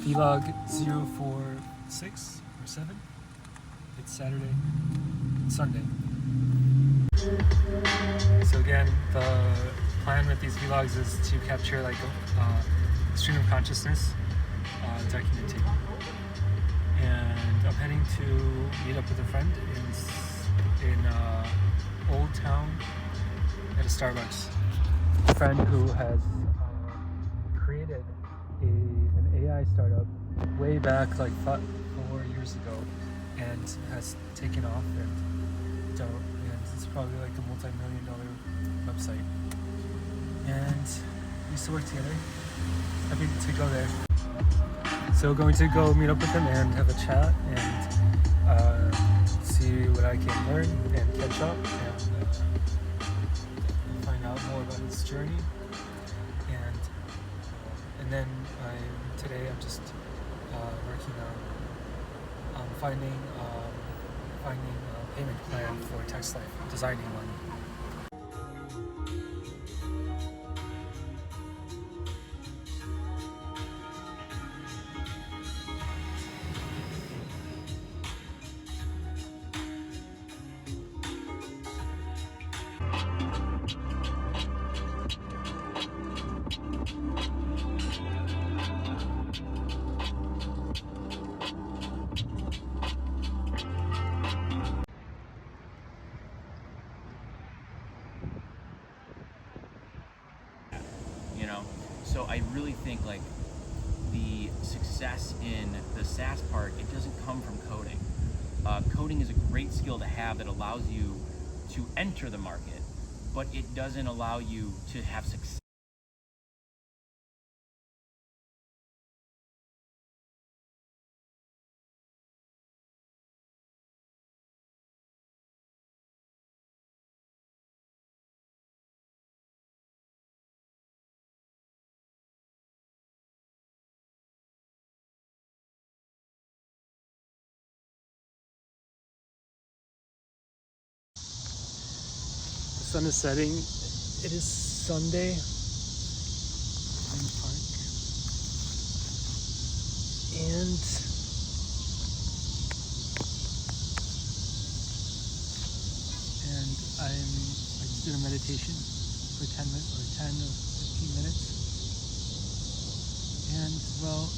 vlog046 or 7. It's Saturday, it's Sunday. So again, the plan with these vlogs is to capture like a stream of consciousness, documenting. And I'm heading to meet up with a friend in Old Town at a Starbucks. A friend who has created an AI startup way back like 4 years ago and has taken off and it's probably like a multi-million-dollar website. And we used to work together. Happy to go there. So going to go meet up with him and have a chat and see what I can learn and catch up and find out more about his journey. And then today I'm just working on finding a payment plan for Text Life, designing one. You know, so I really think like the success in the SaaS part, it doesn't come from coding. Coding is a great skill to have that allows you to enter the market, but it doesn't allow you to have success. The sun is setting. It is Sunday in the park, and I just did a meditation for 10 or 15 minutes, and well,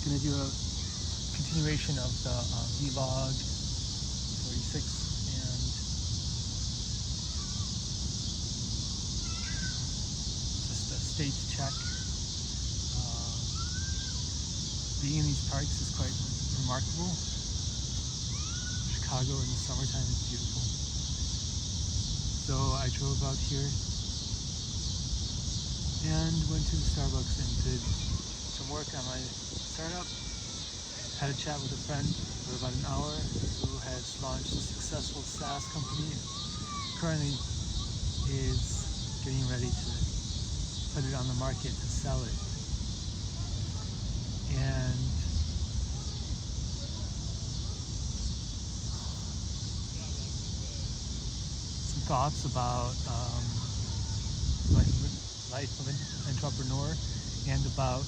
gonna do a continuation of the vlog046. States check. Being in these parks is quite remarkable. Chicago in the summertime is beautiful. So I drove out here and went to the Starbucks and did some work on my startup. Had a chat with a friend for about an hour who has launched a successful SaaS company. Currently is getting ready to put it on the market to sell it. And some thoughts about life of an entrepreneur and about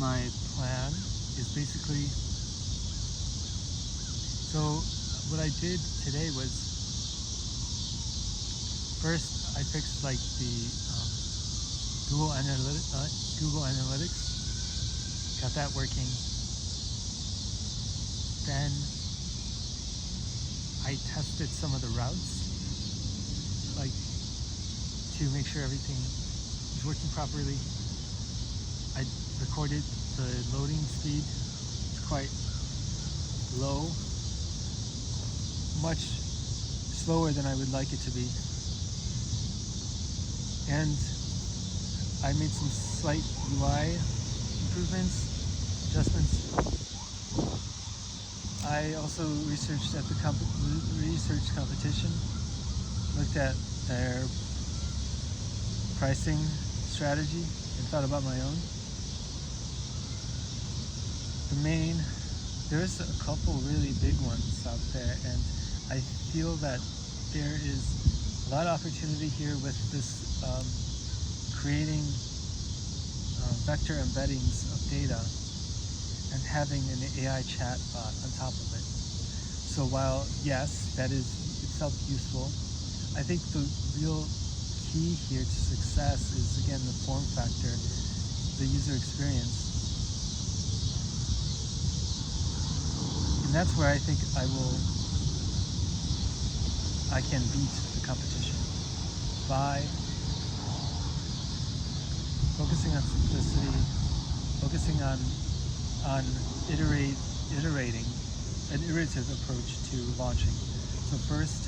my plan is basically, so what I did today was, first, I fixed like the Google Analytics, got that working. Then I tested some of the routes, like to make sure everything is working properly. I recorded the loading speed. It's quite low, much slower than I would like it to be. And I made some slight UI improvements, adjustments. I also researched at the research competition, looked at their pricing strategy and thought about my own. There's a couple really big ones out there, and I feel that there is a lot of opportunity here with this creating vector embeddings of data and having an AI chat bot on top of it. So while, yes, that is itself useful, I think the real key here to success is, again, the form factor, the user experience. And that's where I think I can beat the competition by focusing on simplicity, focusing on iterating, an iterative approach to launching. So first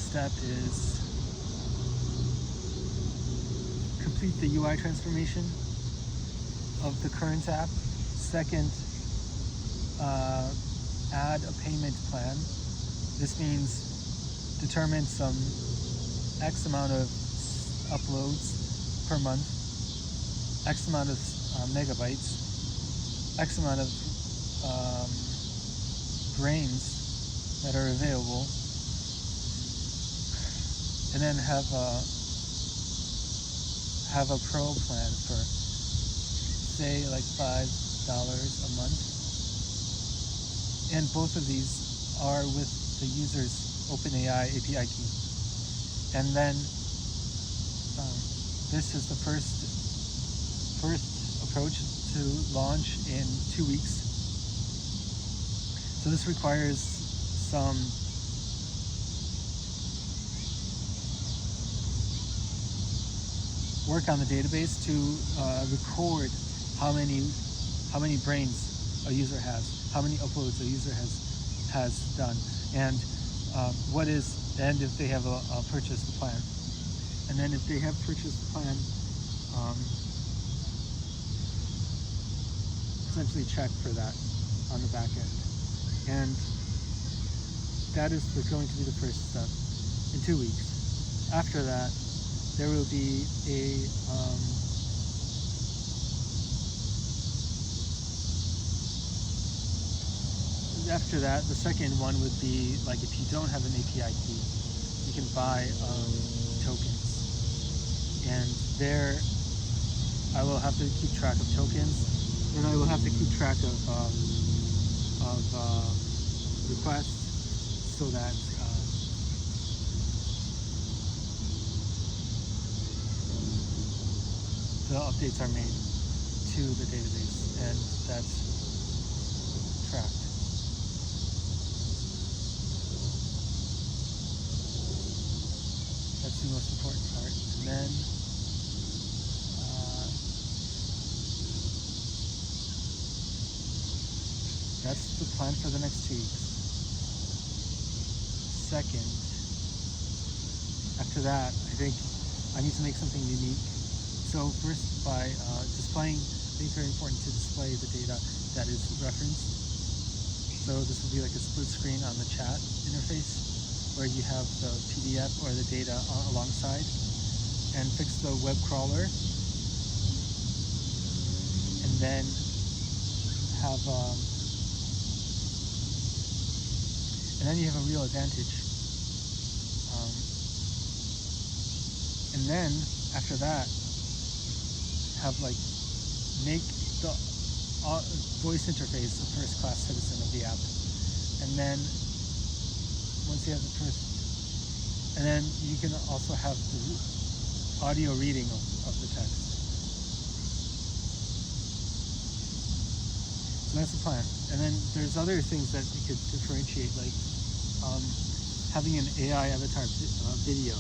step is complete the UI transformation of the current app. Second, add a payment plan. This means determine some X amount of uploads per month, X amount of megabytes, X amount of brains that are available, and then have a pro plan for, say, like $5 a month. And both of these are with the user's OpenAI API key. And then this is the first approach to launch in 2 weeks. So this requires some work on the database to record how many brains a user has, how many uploads a user has done, and if they have purchased the plan. And then if they have purchased the plan, essentially check for that on the back end. And that is going to be the first step in 2 weeks. After that, there will be after that, the second one would be, like, if you don't have an API key, you can buy tokens. And there, I will have to keep track of tokens, and I will have to keep track of requests, so that the updates are made to the database, and that's tracked. That's the most important part. And then that's the plan for the next 2 weeks. Second, after that, I think I need to make something unique. So first, by displaying, I think it's very important to display the data that is referenced. So this will be like a split screen on the chat interface, where you have the PDF or the data alongside, and fix the web crawler, and then have you have a real advantage. And then after that, make the voice interface a first-class citizen of the app, and then once you have the first, and then you can also have the audio reading of the text. So that's the plan. And then there's other things that you could differentiate, like having an AI avatar video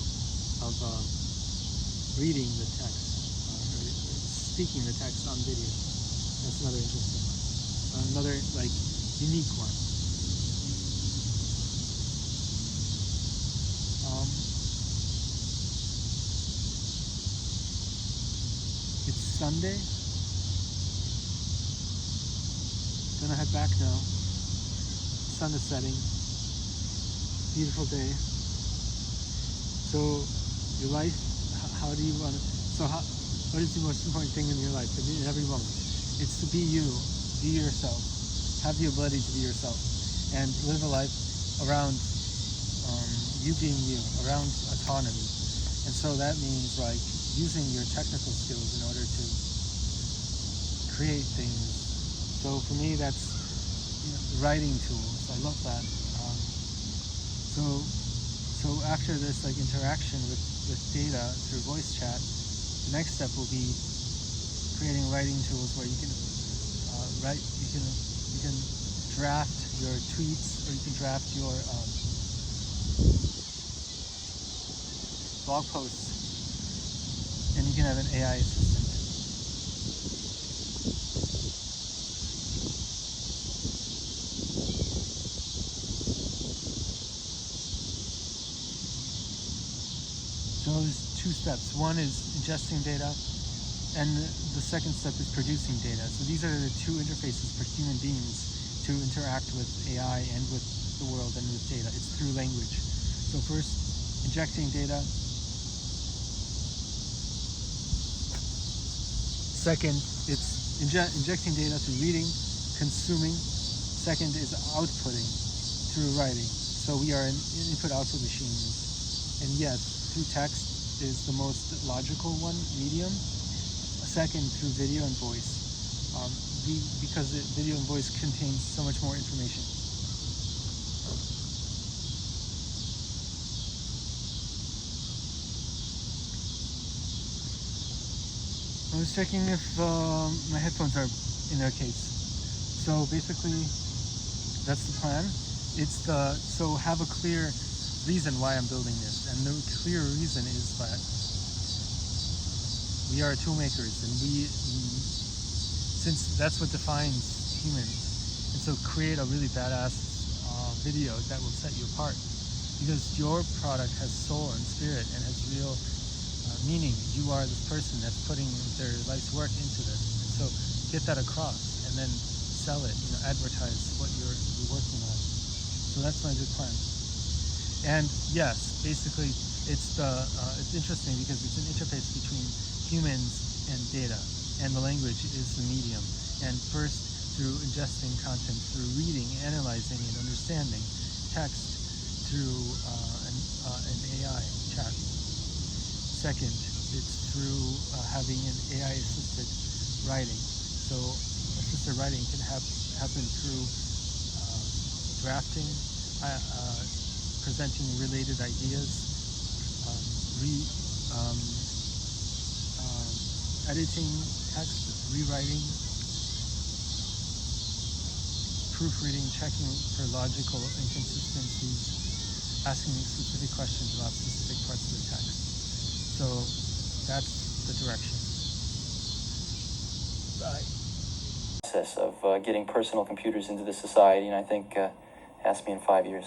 of reading the text, or speaking the text on video. That's another interesting one. Another unique one. It's Sunday. Gonna head back now. Sun is setting. Beautiful day. So your life, how do you want to, what is the most important thing in your life, in every moment? It's to be you, be yourself, have the ability to be yourself, and live a life around you being you, around autonomy. And so that means using your technical skills in order to create things. So for me, that's writing tools. I love that. So after this like interaction with data through voice chat, the next step will be creating writing tools where you can write. You can draft your tweets, or you can draft your blog posts, and you can have an AI assistant. So there's two steps. One is ingesting data, and the second step is producing data. So these are the two interfaces for human beings to interact with AI and with the world and with data. It's through language. So first, injecting data. Second, it's injecting data through reading, consuming. Second is outputting through writing. So we are an input-output machines. And yes, through text is the most logical one, medium. Second, through video and voice, because video and voice contains so much more information. I was checking if my headphones are in their case. So basically, that's the plan. So have a clear reason why I'm building this, and the clear reason is that we are tool makers, and since that's what defines humans, and so create a really badass video that will set you apart, because your product has soul and spirit and has real meaning. You are this person that's putting their life's work into this, and so get that across, and then sell it. Advertise what you're working on. So that's my big plan. And yes, basically, it's interesting because it's an interface between humans and data, and the language is the medium. And first, through ingesting content, through reading, analyzing, and understanding text through an AI chat. Second, it's through having an AI-assisted writing. So assisted writing can happen through drafting, presenting related ideas, editing text, rewriting, proofreading, checking for logical inconsistencies, asking specific questions about specific parts of the text. So that's the direction. Process of getting personal computers into the society, and I think has to be in 5 years.